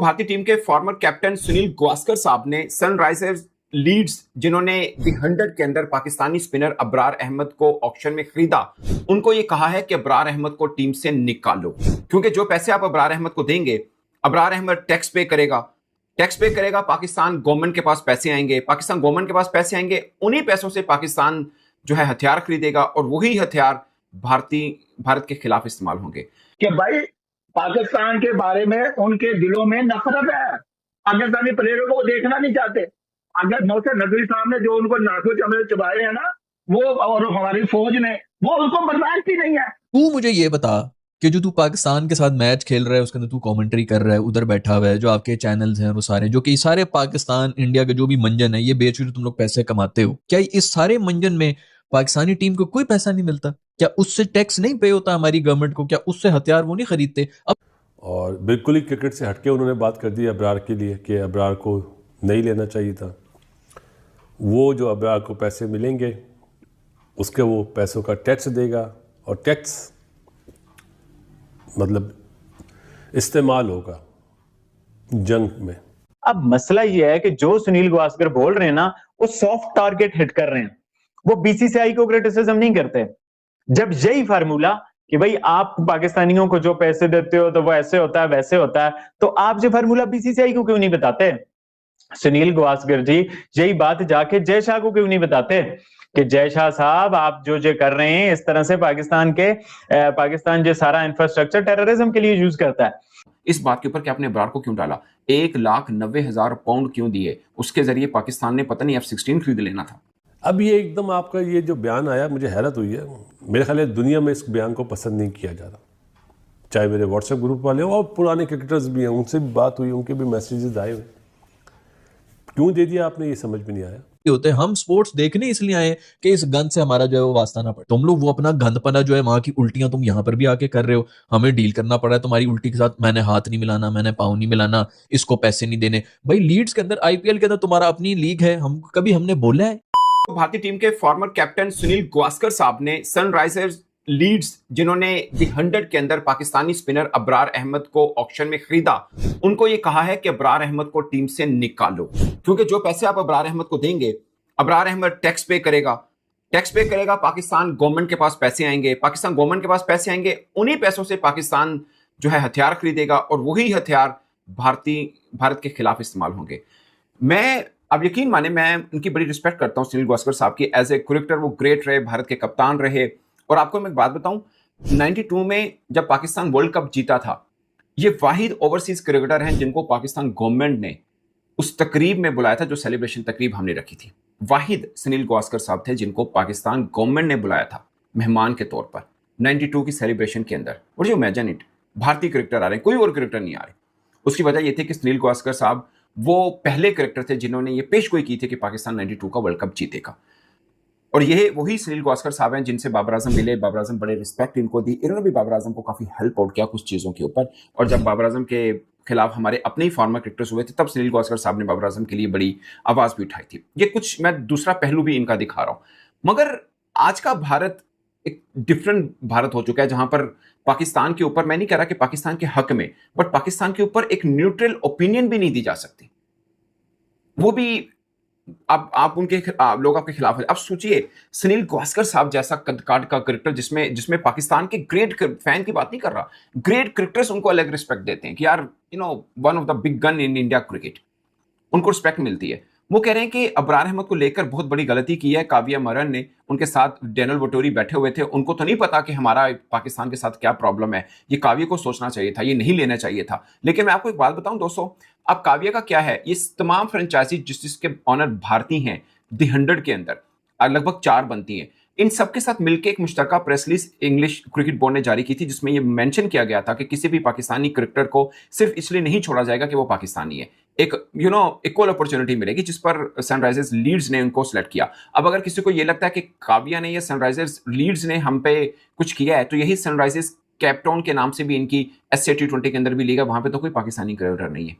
भारतीय टीम के former captain Sunil Gavaskar साहब ने सनराइजर्स लीड्स जिन्होंने दी 100 के अंदर पाकिस्तानी स्पिनर अबरार अहमद को ऑक्शन में खरीदा, उनको ये कहा है कि अबरार अहमद को टीम से निकालो, क्योंकि जो पैसे आप अबरार अहमद को देंगे, अबरार अहमद टैक्स पे करेगा, पाकिस्तान गवर्नमेंट के पास पैसे आएंगे, उन्हीं पैसों से पाकिस्तान जो है हथियार खरीदेगा और वही हथियार भारत के खिलाफ इस्तेमाल होंगे। कि भाई पाकिस्तान के बारे में उनके दिलों में नफरत है, पाकिस्तानी प्लेयरों को देखना नहीं चाहते। अगर नौसर नकवी साहब ने जो उनको नाखून चमड़े चबाए हैं ना, वो और हमारी फौज ने, वो उनको बर्दाश्त ही नहीं है। तू मुझे ये बता कि जो तू पाकिस्तान के साथ मैच खेल रहा है, उसके अंदर तू कमेंट्री कर रहा है, उधर बैठा हुआ है, जो आपके चैनल्स हैं वो सारे, जो कि सारे पाकिस्तान इंडिया के जो भी मंजन है, ये बेच के तुम लोग पैसे कमाते हो, क्या इस सारे मंजन में पाकिस्तानी टीम को कोई पैसा नहीं मिलता? क्या उससे टैक्स नहीं पे होता हमारी गवर्नमेंट को? क्या उससे हथियार वो नहीं खरीदते? अब और बिल्कुल ही क्रिकेट से हटके उन्होंने बात कर दी अबरार के लिए कि अबरार को नहीं लेना चाहिए था। वो जो अबरार को पैसे मिलेंगे उसके वो पैसों का टैक्स देगा, और टैक्स मतलब इस्तेमाल होगा जंग में। अब मसला ये है कि जो सुनील गावस्कर बोल रहे हैं ना, वो सॉफ्ट टारगेट हिट कर रहे हैं, वो बीसीसीआई को क्रिटिसिज्म नहीं करते। जब यही फार्मूला कि भाई आप पाकिस्तानियों को जो पैसे देते हो तो वो ऐसे होता है वैसे होता है, तो आप ये फार्मूला बीसीसीआई को क्यों नहीं बताते? सुनील गावस्कर जी यही बात जाके जय शाह को क्यों नहीं बताते कि जय शाह साहब आप जो कर रहे हैं, इस तरह से पाकिस्तान जो सारा इंफ्रास्ट्रक्चर टेररिज्म के लिए यूज करता है। इस बात के ऊपर कि आपने अबरार को क्यों डाला, 1,90,000 पाउंड क्यों दिए, उसके जरिए पाकिस्तान ने पता नहीं F-16 खरीद लेना था। अब ये एकदम आपका ये जो बयान आया, मुझे हैरत हुई है। मेरे ख्याल है दुनिया में इस बयान को पसंद नहीं किया जा रहा, चाहे मेरे व्हाट्सएप ग्रुप वाले हो और पुराने क्रिकेटर्स भी हैं, उनसे भी बात हुई, उनके भी मैसेजेस आए हुए। क्यों दे दिया आपने, ये समझ में नहीं आया। होते हम स्पोर्ट्स देखने इसलिए आए कि इस गंद से हमारा जो है वो वास्ता ना पड़े। तुम लोग वो अपना गंदपना जो है, वहां की उल्टियां तुम यहाँ पर भी आके कर रहे हो, हमें डील करना पड़ रहा है तुम्हारी उल्टी के साथ। मैंने हाथ नहीं मिलाना, मैंने पाँव नहीं मिलाना, इसको पैसे नहीं देने। भाई लीड्स के अंदर, आईपीएल के अंदर तुम्हारा अपनी लीग है, हम कभी हमने बोला है? भारतीय टीम के फॉर्मर कैप्टन सुनील गावस्कर साहब ने सनराइजर्स लीड्स जिन्होंने दी 100 के अंदर पाकिस्तानी स्पिनर अबरार अहमद को ऑक्शन में खरीदा, उनको यह कहा है कि अबरार अहमद को टीम से निकालो, क्योंकि जो पैसे आप अबरार अहमद को देंगे, अबरार अहमद टैक्स पे करेगा, पाकिस्तान गवर्नमेंट के पास पैसे आएंगे, उन्हीं पैसों से पाकिस्तान जो है हथियार खरीदेगा और वही हथियार भारत के खिलाफ इस्तेमाल होंगे। मैं, अब यकीन माने, मैं उनकी बड़ी रिस्पेक्ट करता हूं सुनील गावस्कर साहब की। एज ए क्रिकेटर वो ग्रेट रहे, भारत के कप्तान रहे। और आपको मैं एक बात बताऊं, 92 में जब पाकिस्तान वर्ल्ड कप जीता था, ये वाहिद ओवरसीज क्रिकेटर हैं जिनको पाकिस्तान गवर्नमेंट ने उस तकरीब में बुलाया था, जो सेलिब्रेशन तकरीब हमने रखी थी। वाहिद सुनील गावस्कर साहब थे जिनको पाकिस्तान गवर्नमेंट ने बुलाया था मेहमान के तौर पर 92 की सेलिब्रेशन के अंदर। और जो इमेजिन इट, भारतीय क्रिकेटर आ रहे हैं, कोई और क्रिकेटर नहीं आ रहे। उसकी वजह यह थी कि सुनील गावस्कर साहब वो पहले क्रिकेटर थे जिन्होंने ये पेशगोई की थी कि पाकिस्तान 92 का वर्ल्ड कप जीतेगा। और ये वही सुनील गावस्कर साहब हैं जिनसे बाबर आजम मिले, बाबर आजम बड़े रिस्पेक्ट इनको दी, इन्होंने भी बाबर आजम को काफी हेल्प आउट किया कुछ चीजों के ऊपर। और जब बाबर आजम के खिलाफ हमारे अपने ही फॉर्मर क्रिकेटर्स हुए थे, तब सुनील गावस्कर साहब ने बाबर आजम के लिए बड़ी आवाज भी उठाई थी। ये कुछ मैं दूसरा पहलू भी इनका दिखा रहा हूं। मगर आज का भारत एक डिफरेंट भारत हो चुका है, जहां पर पाकिस्तान के ऊपर, मैं नहीं कह रहा कि पाकिस्तान के हक में, बट पाकिस्तान के ऊपर एक न्यूट्रल ओपिनियन भी नहीं दी जा सकती। वो भी अब आप लोग आपके खिलाफ है। अब सोचिए, सुनील गावस्कर साहब जैसा कद-काठ का क्रिकेटर, जिसमें पाकिस्तान के ग्रेट फैन की बात नहीं कर रहा, ग्रेट क्रिकेटर्स उनको अलग रिस्पेक्ट देते हैं कि यार one of the big gun in India cricket, उनको रिस्पेक्ट मिलती है। वो कह रहे हैं कि अबरार अहमद को लेकर बहुत बड़ी गलती की है काविया मरन ने। उनके साथ डैनियल वटोरी बैठे हुए थे, उनको तो नहीं पता कि हमारा पाकिस्तान के साथ क्या प्रॉब्लम है। ये काविया को सोचना चाहिए था, ये नहीं लेना चाहिए था। लेकिन मैं आपको एक बात बताऊं दोस्तों, अब काविया का क्या है, ये तमाम फ्रेंचाइजी जिसके ऑनर भारतीय हैं दी 100 के अंदर लगभग 4 बनती हैं, इन सबके साथ मिलकर एक मुश्तरका press release English cricket board ने जारी की थी, जिसमें यह मेंशन किया गया था कि किसी भी पाकिस्तानी क्रिकेटर को सिर्फ इसलिए नहीं छोड़ा जाएगा कि वो पाकिस्तानी है। एक इक्वल अपॉर्चुनिटी मिलेगी, जिस पर सनराइजर्स लीड्स ने उनको सिलेक्ट किया। अब अगर किसी को यह लगता है कि काविया ने या सनराइजर्स लीड्स ने हम पे कुछ किया है, तो यही सनराइजर्स कैपटाउन के नाम से भी इनकी एसए T20 के अंदर भी लीग है, वहां पे तो कोई पाकिस्तानी क्रिकेटर नहीं है।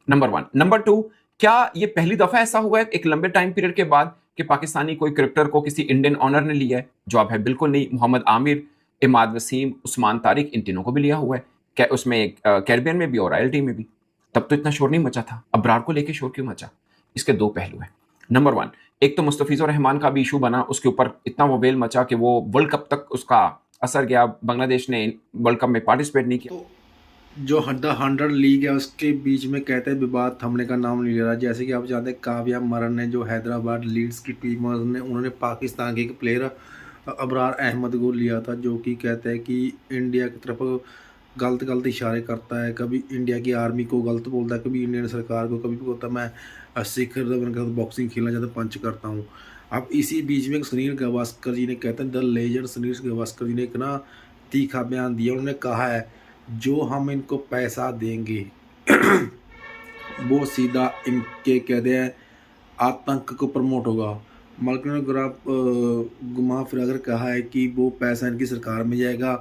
नंबर 1। नंबर 2, क्या ये पहली दफा ऐसा हुआ है एक लंबे टाइम पीरियड के बाद कि पाकिस्तानी कोई क्रिकेटर को किसी इंडियन ऑनर ने लिया है? जवाब है बिल्कुल नहीं। मोहम्मद आमिर, इमाद वसीम, उस्मान तारिक, इन तीनों को भी लिया हुआ है, उसमें कैरिबियन में भी और आईएलटी में भी। तब तो इतना शोर नहीं मचा था, अबरार को लेके शोर क्यों मचा? इसके दो पहलू हैं। नंबर वन, एक तो मुस्तफिजुर रहमान का भी इशू बना, उसके ऊपर इतना वो वेल मचा कि वो वर्ल्ड कप तक उसका असर गया, बांग्लादेश ने वर्ल्ड कप में पार्टिसिपेट नहीं किया। तो जो द 100 लीग है उसके बीच में कहते हैं विवाद थमने का नाम नहीं ले रहा। जैसे कि आप जानते हैं काव्या मरन ने जो हैदराबाद लीड्स की टीम है उन्होंने पाकिस्तान के एक प्लेयर अबरार अहमद को लिया था, जो कि कहते हैं कि इंडिया की तरफ गलत इशारे करता है, कभी इंडिया की आर्मी को गलत बोलता है, कभी इंडियन सरकार को, कभी बोलता है मैं सिख बनकर बॉक्सिंग खेलना चाहता, पंच करता हूँ। अब इसी बीच में सुनील गावस्कर जी ने, कहते हैं द लेजेंड सुनील गावस्कर जी ने एक ना तीखा बयान दिया। उन्होंने कहा है जो हम इनको पैसा देंगे वो सीधा इनके कहते हैं आतंक को प्रमोट होगा। मलक ने घुमा फिरा कर कहा है कि वो पैसा इनकी सरकार में जाएगा,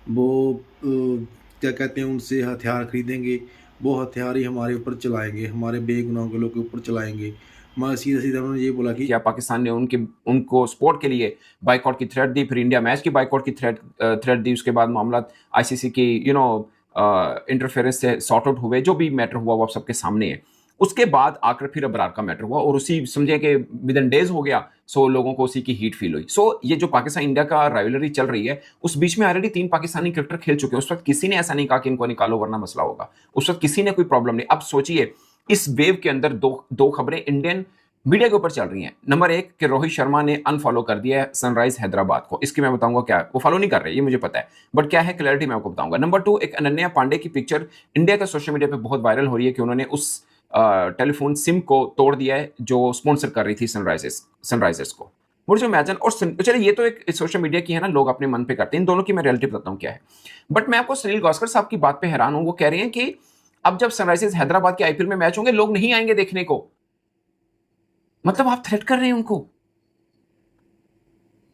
वो क्या कहते हैं उनसे हथियार खरीदेंगे, वो हथियार ही हमारे ऊपर चलाएंगे, हमारे बेगुनाहों के लोग के ऊपर चलाएंगे। मैं सीधा सीधा उन्होंने ये बोला कि क्या पाकिस्तान ने उनको स्पोर्ट के लिए बाइकआउट की थ्रेट दी, फिर इंडिया मैच की बाइकआउट की थ्रेट दी। उसके बाद मामला आईसीसी की इंटरफेरेंस से सॉर्ट आउट हुए, जो भी मैटर हुआ वो आप सबके सामने है। उसके बाद आकर फिर अबरार का मैटर हुआ और उसी समझे कि विद इन डेज हो गया, सो लोगों को उसी की हीट फील हुई। सो ये जो पाकिस्तान इंडिया का राइवलरी चल रही है, उस बीच में ऑलरेडी 3 पाकिस्तानी क्रिकेटर खेल चुके हैं। उस वक्त किसी ने ऐसा नहीं कहा कि इनको निकालो वरना मसला होगा, उस वक्त किसी ने कोई प्रॉब्लम नहीं। अब सोचिए इस वेव के अंदर दो खबरें इंडियन मीडिया के ऊपर चल रही हैं। नंबर 1 कि रोहित शर्मा ने अनफॉलो कर दिया है सनराइज हैदराबाद को। इसकी मैं बताऊंगा क्या है, वो फॉलो नहीं कर रहे ये मुझे पता है, बट क्या है क्लैरिटी मैं आपको बताऊंगा। नंबर 2, एक अनन्या पांडे की पिक्चर इंडिया के सोशल मीडिया पे बहुत वायरल हो रही है कि उन्होंने उस टेलीफोन सिम को तोड़ दिया है जो स्पॉन्सर कर रही थी सनराइजर्स को। मुझे इमेजिन, और चलिए ये तो एक सोशल मीडिया की है ना, लोग अपने मन पे करते हैं। इन दोनों की मैं रियलिटी बताता हूँ क्या है। बट मैं आपको सुनील गावस्कर साहब की बात पे हैरान हूँ। वो कह रहे हैं कि अब जब सनराइजर्स हैदराबाद के आईपीएल में मैच होंगे लोग नहीं आएंगे देखने को। मतलब आप थ्रेट कर रहे हैं उनको,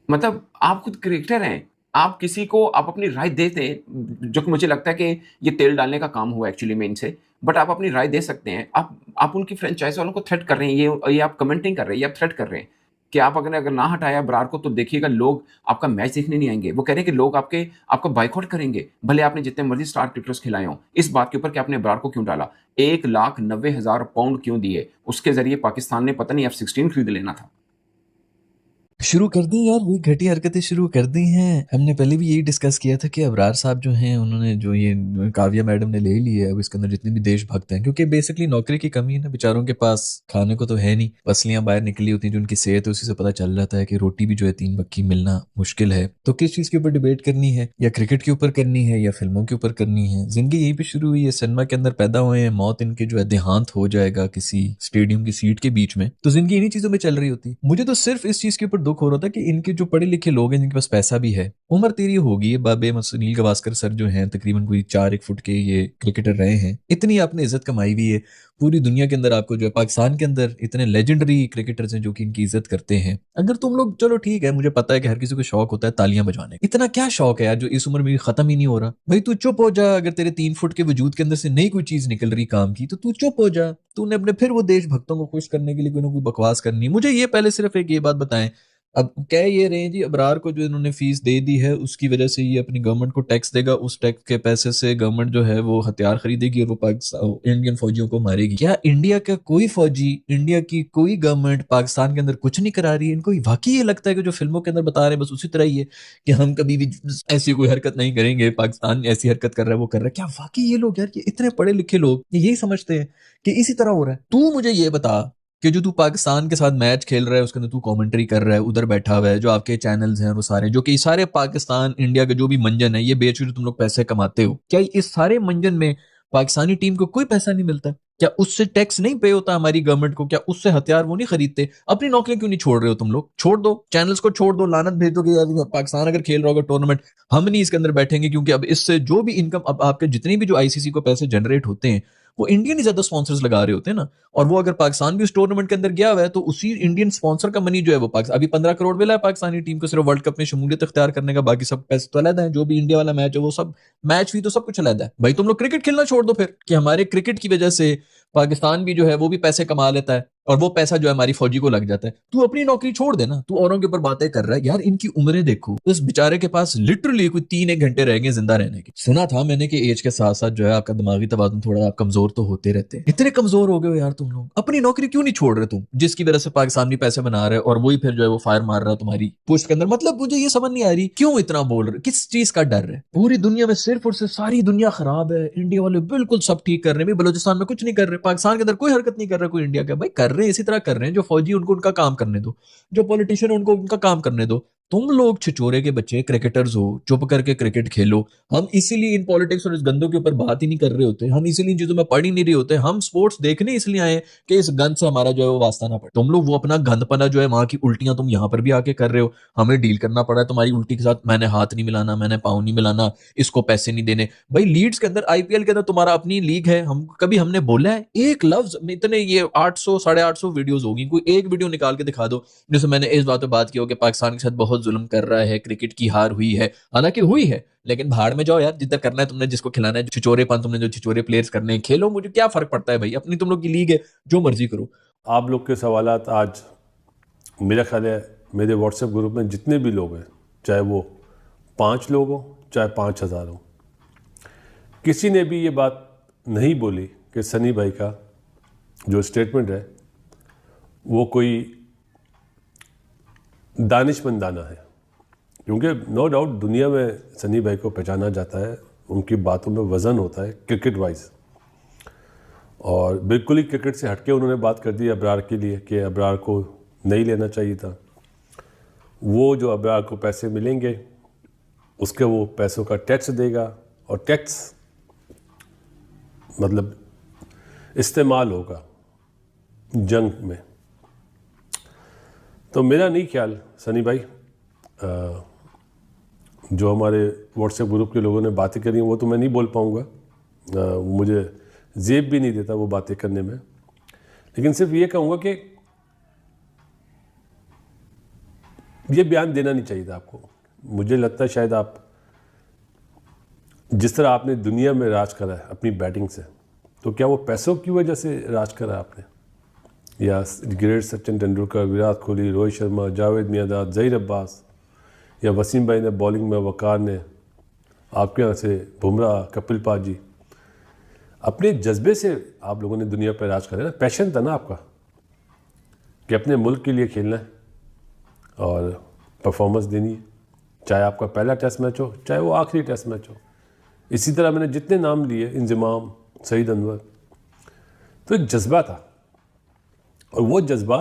मतलब आप खुद क्रिकेटर हैं, आप किसी को आप अपनी राय देते हैं, जो कि मुझे लगता है कि ये तेल डालने का काम हुआ एक्चुअली में इनसे, बट आप अपनी राय दे सकते हैं। आप उनकी फ्रेंचाइज वालों को थ्रेट कर रहे हैं, ये आप कमेंट नहीं कर रहे हैं, ये आप थ्रेट कर रहे हैं कि आप अगर ना हटाया अबरार को तो देखिएगा लोग आपका मैच देखने नहीं आएंगे। वो कह रहे हैं कि लोग आपका बाइकआउट करेंगे, भले आपने जितने मर्जी स्टार क्रिकेटर्स खिलाए हों। इस बात के ऊपर कि आपने अबरार को क्यों डाला, 1,90,000 पाउंड क्यों दिए, उसके जरिए पाकिस्तान ने पता नहीं F-16 खरीद लेना था। शुरू कर दी यार, वही घटिया हरकतें शुरू कर दी हैं। हमने पहले भी यही डिस्कस किया था कि अबरार साहब जो हैं उन्होंने जो ये काव्या मैडम ने ले ली है, अब इसके अंदर जितने भी देशभक्त हैं, क्योंकि बेसिकली नौकरी की कमी है ना, बेचारों के पास खाने को तो है नहीं, पसलियां बाहर निकली होती हैं, जो उनकी सेहत है उसी से पता चल जाता है कि रोटी भी जो है 3 वक्त की मिलना मुश्किल है। तो किस चीज के ऊपर डिबेट करनी है, या क्रिकेट के ऊपर करनी है या फिल्मों के ऊपर करनी है? जिंदगी यहीं पे शुरू हुई है, सिनेमा के अंदर पैदा हुए हैं, मौत इनके जो है देहांत हो जाएगा किसी स्टेडियम की सीट के बीच में, तो जिंदगी इन्हीं चीजों में चल रही होती। मुझे तो सिर्फ इस चीज के ऊपर दुख हो रहा था कि इनके जो पढ़े लिखे लोग हैं, जिनके पास पैसा भी है, उम्र तेरी होगी, बाबे सुनील गावस्कर सर जो हैं तकरीबन कोई 4 फुट के ये क्रिकेटर रहे हैं, इतनी आपने इज्जत कमाई हुई है पूरी दुनिया के अंदर। आपको जो है पाकिस्तान के अंदर इतने लेजेंडरी क्रिकेटर्स हैं जो कि इनकी इज्जत करते हैं। अगर तुम लोग, चलो ठीक है, मुझे पता है कि हर किसी को शौक होता है तालियां बजाने का, इतना क्या शौक है यार जो इस उम्र में भी खत्म ही नहीं हो रहा? भाई तू चुप हो जा, अगर तेरे 3 फुट के वजूद के अंदर से नई कोई चीज निकल रही काम की तो तू चुप हो जा। तूने अपने फिर वो देशभक्तों को खुश करने के लिए कोई ना कोई बकवास करनी है। मुझे ये पहले सिर्फ एक बात बताएं, अब कह ये रहे हैं जी अबरार को जो इन्होंने फीस दे दी है उसकी वजह से ये अपनी गवर्नमेंट को टैक्स देगा, उस टैक्स के पैसे से गवर्नमेंट जो है वो हथियार खरीदेगी और वो पाकिस्तान इंडियन फौजियों को मारेगी। क्या इंडिया का कोई फौजी, इंडिया की कोई गवर्नमेंट पाकिस्तान के अंदर कुछ नहीं करा रही है? इनको वाकई ये लगता है कि जो फिल्मों के अंदर बता रहे हैं बस उसी तरह ही है कि हम कभी भी ऐसी कोई हरकत नहीं करेंगे, पाकिस्तान ऐसी हरकत कर रहा है वो कर रहा है? क्या वाकई ये लोग यार, ये इतने पढ़े लिखे लोग यही समझते हैं कि इसी तरह हो रहा है? तू मुझे ये बता कि जो तू पाकिस्तान के साथ मैच खेल रहा है उसके अंदर तू कमेंट्री कर रहा है, उधर बैठा हुआ है, जो आपके चैनल्स हैं वो सारे, जो कि सारे पाकिस्तान इंडिया का जो भी मंजन है ये बेच के तुम लोग पैसे कमाते हो, क्या इस सारे मंजन में पाकिस्तानी टीम को कोई पैसा नहीं मिलता? क्या उससे टैक्स नहीं पे होता हमारी गवर्नमेंट को? क्या उससे हथियार वो नहीं खरीदते? अपनी नौकरियां क्यों नहीं छोड़ रहे हो तुम लोग? छोड़ दो, चैनल्स को छोड़ दो, लानत भेज दो कि यार पाकिस्तान अगर खेल रहा होगा टूर्नामेंट हम नहीं इसके अंदर बैठेंगे, क्योंकि अब इससे जो भी इनकम, अब आपके जितने भी जो आईसीसी को पैसे जनरेट होते हैं वो इंडियन ही ज्यादा स्पॉन्सर्स लगा रहे होते हैं ना। और वो अगर पाकिस्तान भी उस टूर्नामेंट के अंदर गया हुआ है तो उसी इंडियन स्पॉन्सर का मनी जो है वो पाकिस्तान, अभी 15 करोड़ मिला है पाकिस्तानी टीम को सिर्फ वर्ल्ड कप में शमूलियत इख्तियार करने का, बाकी सब पैसे तो अलग है। जो भी इंडिया वाला मैच है वो सब मैच भी तो सब कुछ अलग है। भाई तुम लोग क्रिकेट खेलना छोड़ दो फिर, कि हमारे क्रिकेट की वजह से पाकिस्तान भी जो है वो भी पैसे कमा लेता है और वो पैसा जो है हमारी फौजी को लग जाता है। तू अपनी नौकरी छोड़ देना, तू औरों के ऊपर बातें कर रहा है। यार इनकी उम्रें देखो, इस बेचारे के पास लिटरली कोई 3-1 घंटे रह गए जिंदा रहने के। सुना था मैंने कि एज के साथ साथ जो है आपका दिमागी तवाज़ुन थोड़ा आप कमजोर तो होते रहते हैं। इतने कमजोर हो गए हो यार तुम लोग, अपनी नौकरी क्यों नहीं छोड़ रहे तुम, जिसकी वजह से पाकिस्तान भी पैसे बना रहे हैं और वही फिर जो है वो फायर मार रहा है तुम्हारी पोस्ट के अंदर। मतलब मुझे ये समझ नहीं आ रही क्यों इतना बोल रहे, किस चीज का डर है। पूरी दुनिया में सिर्फ और सिर्फ सारी दुनिया खराब है, इंडिया वाले बिल्कुल सब ठीक कर रहे हैं। बलूचिस्तान में कुछ नहीं कर रहे, पाकिस्तान के अंदर कोई हरकत नहीं कर रहा कोई इंडिया का। भाई कर रहे हैं, इसी तरह कर रहे हैं। जो फौजी उनको उनका काम करने दो, जो पॉलिटिशियन उनको उनका काम करने दो। तुम लोग छिचोरे के बच्चे क्रिकेटर्स हो, चुप करके क्रिकेट खेलो। हम इसीलिए इन पॉलिटिक्स और इस गंदों के ऊपर बात ही नहीं कर रहे होते, हम इसीलिए इन चीजों में पढ़ ही नहीं रहे होते। हम स्पोर्ट्स देखने इसलिए आए कि इस गंद से हमारा जो है वो वास्ता ना पड़े। तुम लोग वो अपना गंदपना जो है, वहां की उल्टियां तुम यहां पर भी आके कर रहे हो। हमें डील करना पड़ा है तुम्हारी उल्टी के साथ। मैंने हाथ नहीं मिलाना, मैंने पाँव नहीं मिलाना, इसको पैसे नहीं देने। भाई लीड्स के अंदर, आईपीएल के अंदर तुम्हारा अपनी लीग है, हम कभी हमने बोला है एक लफ्ज में? इतने ये 800 850 वीडियोस होगी, कोई एक वीडियो निकाल के दिखा दो जिसमें मैंने इस बात पे बात की हो कि पाकिस्तान के साथ बहुत जुल्म कर रहा है, क्रिकेट की हार हुई है। हालांकि हुई है, लेकिन भाड़ में जाओ यार, जिधर करना है तुमने, जिसको खिलाना है, छिचोरेपन तुमने जो छिचोरे प्लेयर्स करने हैं, खेलो, मुझे क्या फर्क पड़ता है भाई। अपनी तुम लोग की लीग है, जो मर्जी करो। आप लोग के सवालात आज मेरा ख्याल है मेरे व्हाट्सएप ग्रुप में जितने भी लोग हैं, चाहे वो 5 लोग हों चाहे 5,000 हों, किसी ने भी ये बात नहीं बोली कि सनी भाई का जो स्टेटमेंट है वो कोई दानिशमंदाना है। क्योंकि नो डाउट दुनिया में सनी भाई को पहचाना जाता है, उनकी बातों में वज़न होता है क्रिकेट वाइज, और बिल्कुल ही क्रिकेट से हटके उन्होंने बात कर दी अबरार के लिए कि अबरार को नहीं लेना चाहिए था। वो जो अबरार को पैसे मिलेंगे उसके वो पैसों का टैक्स देगा, और टैक्स मतलब इस्तेमाल होगा जंग में। तो मेरा नहीं ख्याल सनी भाई, जो हमारे व्हाट्सएप ग्रुप के लोगों ने बातें करी वो तो मैं नहीं बोल पाऊँगा, मुझे जेब भी नहीं देता वो बातें करने में। लेकिन सिर्फ ये कहूँगा कि ये बयान देना नहीं चाहिए था आपको। मुझे लगता है शायद आप जिस तरह आपने दुनिया में राज करा है अपनी बैटिंग से, तो क्या वो पैसों की वजह से राज करा आपने, या ग्रेट सचिन तेंदुलकर, विराट कोहली, रोहित शर्मा, जावेद मियांदाद, जहीर अब्बास, या वसीम भाई ने बॉलिंग में, वकार ने, आपके यहाँ से बुमराह, कपिल पाजी, अपने जज्बे से आप लोगों ने दुनिया पर राज करा ना। पैशन था ना आपका कि अपने मुल्क के लिए खेलना है और परफॉर्मेंस देनी है, चाहे आपका पहला टेस्ट मैच हो चाहे वो आखिरी टेस्ट मैच हो। इसी तरह मैंने जितने नाम लिए, इंजमाम, सईद अनवर, तो एक जज्बा था, और वो जज्बा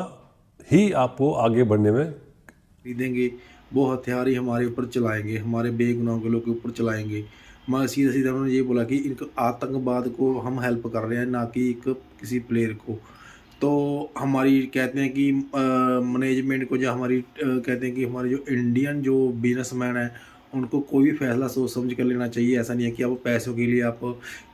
ही आपको आगे बढ़ने में खरीदेंगे। वो हथियार ही हमारे ऊपर चलाएंगे, हमारे बेगुनाह के लोग के ऊपर चलाएंगे। मगर सीधा सीधा उन्होंने ये बोला कि इनको आतंकवाद को हम हेल्प कर रहे हैं, ना कि किसी प्लेयर को। तो हमारी कहते हैं कि मैनेजमेंट को, जो हमारी कहते हैं कि हमारे जो इंडियन जो बिजनेसमैन हैं उनको कोई भी फैसला सोच समझ कर लेना चाहिए। ऐसा नहीं है कि आप पैसों के लिए आप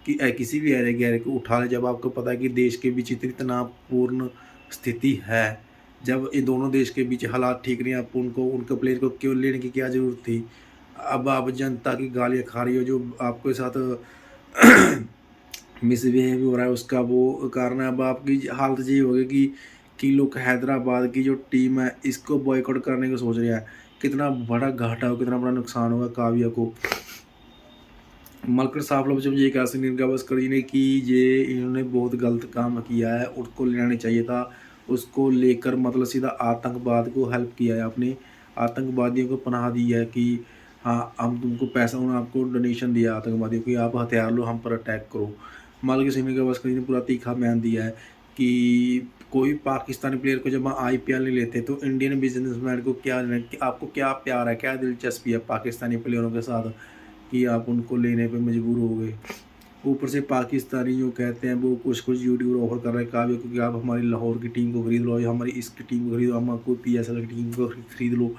किसी भी ऐरे गहरे को उठा लें, जब आपको पता है कि देश के बीच इतनी तनावपूर्ण स्थिति है, जब ये दोनों देश के बीच हालात ठीक नहीं, आप उनके प्लेयर को क्यों लेने की क्या ज़रूरत थी। अब आप जनता की गालियाँ खा रही हो, जो आपके साथ मिसबिहेव हो रहा है उसका वो कारण है। अब आपकी हालत ये होगी कि लोग हैदराबाद की जो टीम है इसको बॉयकॉट करने को सोच रहे हैं। कितना बड़ा घाटा हो, कितना बड़ा नुकसान होगा काव्या को। मलकर साहब लोग जब ये कहा सुनील गावस्कर जी ने कि ये इन्होंने बहुत गलत काम किया है, उसको लेना नहीं चाहिए था, उसको लेकर मतलब सीधा आतंकवाद को हेल्प किया है आपने, आतंकवादियों को पनाह दी है कि हाँ हम तुमको पैसा, उन्होंने आपको डोनेशन दिया आतंकवादियों को, आप हथियार लो, हम पर अटैक करो। माल के सुनील गावस्कर जी ने पूरा तीखा बयान दिया है कि कोई पाकिस्तानी प्लेयर को जब आईपीएल नहीं लेते तो इंडियन बिजनेसमैन को क्या, आपको क्या प्यार है, क्या दिलचस्पी है पाकिस्तानी प्लेयरों के साथ कि आप उनको लेने पे मजबूर हो गए। ऊपर से पाकिस्तानी जो कहते हैं वो कुछ यूट्यूबर ऑफर कर रहे हैं काव्य को कि आप हमारी लाहौर की टीम को खरीद लो, या हमारी इसकी टीम को खरीद लो, हम आपको PSL की टीम को खरीद लो।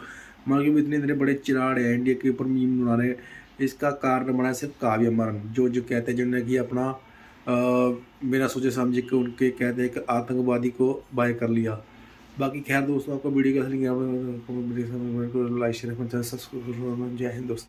मगर भी इतने इतने बड़े चिराड़ हैं इंडिया के ऊपर मीम बना रहे हैं। इसका कारण बना है सिर्फ काव्य मरन, जो कहते हैं जिन्होंने कि अपना बिना सोचे समझे के उनके कहते हैं कि आतंकवादी को बाय कर लिया। बाकी खैर दोस्तों, आपको वीडियो कैसे लगी, लाइक शेयर, जय हिंद दोस्तों।